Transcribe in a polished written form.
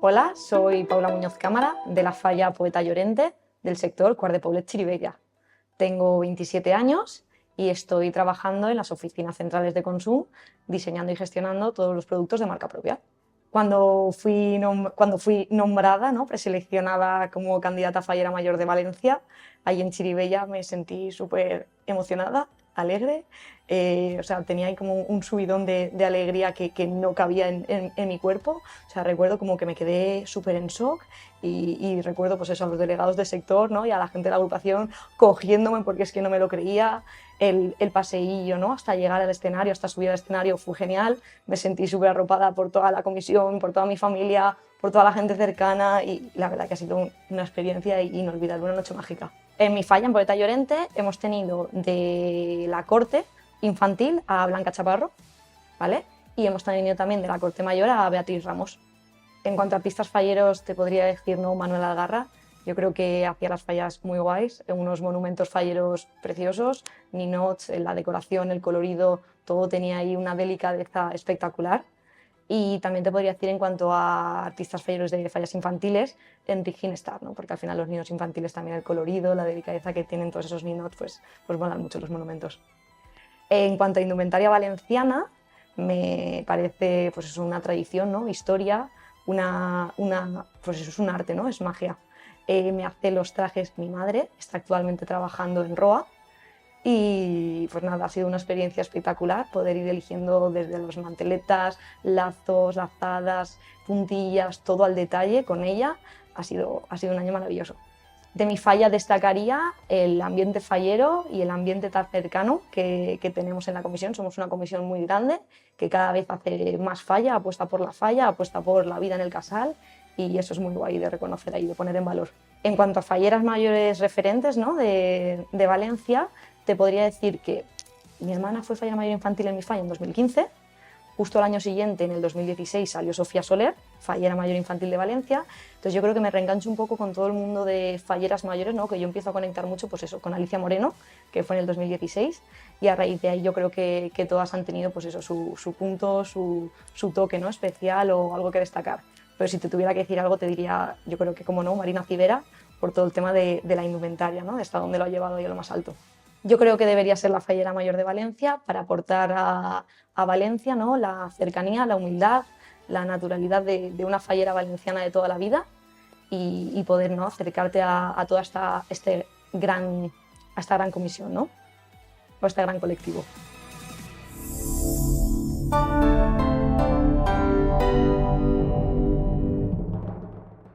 Hola, soy Paula Muñoz Cámara, de la Falla Poeta Llorente, del sector Quart de Poblet Xirivella. Tengo 27 años y estoy trabajando en las oficinas centrales de Consum, diseñando y gestionando todos los productos de marca propia. Cuando fui nombrada, ¿no?, preseleccionada como candidata fallera mayor de Valencia, ahí en Xirivella me sentí súper emocionada, alegre. O sea, tenía ahí como un subidón de alegría que no cabía en mi cuerpo. O sea, recuerdo como que me quedé súper en shock y recuerdo pues eso, a los delegados del sector, ¿no?, y a la gente de la agrupación cogiéndome porque es que no me lo creía. El paseillo, ¿no?, hasta llegar al escenario, hasta subir al escenario fue genial. Me sentí súper arropada por toda la comisión, por toda mi familia, por toda la gente cercana y la verdad que ha sido una experiencia inolvidable, una noche mágica. En mi falla, en Poeta Llorente, hemos tenido de la corte infantil a Blanca Chaparro, ¿vale? Y hemos tenido también de la corte mayor a Beatriz Ramos. En cuanto a artistas falleros, te podría decir, ¿no?, Manuel Algarra. Yo creo que hacía las fallas muy guays, unos monumentos falleros preciosos, ninots, la decoración, el colorido, todo tenía ahí una delicadeza espectacular. Y también te podría decir, en cuanto a artistas falleros de fallas infantiles, Enric Ginestar, ¿no?, porque al final los niños infantiles también el colorido, la delicadeza que tienen todos esos ninots, pues molan mucho los monumentos. En cuanto a indumentaria valenciana, me parece pues es una tradición, ¿no?, historia, pues eso es un arte, ¿no?, es magia. Me hace los trajes mi madre, está actualmente trabajando en ROA y pues nada, ha sido una experiencia espectacular poder ir eligiendo desde las manteletas, lazos, lazadas, puntillas, todo al detalle con ella. Ha sido un año maravilloso. De mi falla destacaría el ambiente fallero y el ambiente tan cercano que tenemos en la comisión. Somos una comisión muy grande que cada vez hace más falla, apuesta por la falla, apuesta por la vida en el casal y eso es muy guay de reconocer ahí, de poner en valor. En cuanto a falleras mayores referentes, ¿no?, de Valencia, te podría decir que mi hermana fue fallera mayor infantil en mi falla en 2015. Justo al año siguiente, en el 2016, salió Sofía Soler, fallera mayor infantil de Valencia. Entonces yo creo que me reengancho un poco con todo el mundo de falleras mayores, ¿no?, que yo empiezo a conectar mucho pues eso, con Alicia Moreno, que fue en el 2016, y a raíz de ahí yo creo que todas han tenido pues eso, su punto, su toque, ¿no?, especial o algo que destacar. Pero si te tuviera que decir algo, te diría, yo creo que como no, Marina Civera, por todo el tema de la indumentaria, ¿no?, de hasta dónde lo ha llevado y a lo más alto. Yo creo que debería ser la fallera mayor de Valencia para aportar a Valencia, ¿no?, la cercanía, la humildad, la naturalidad de una fallera valenciana de toda la vida y poder, ¿no?, acercarte a toda esta gran comisión, ¿no?, o este gran colectivo.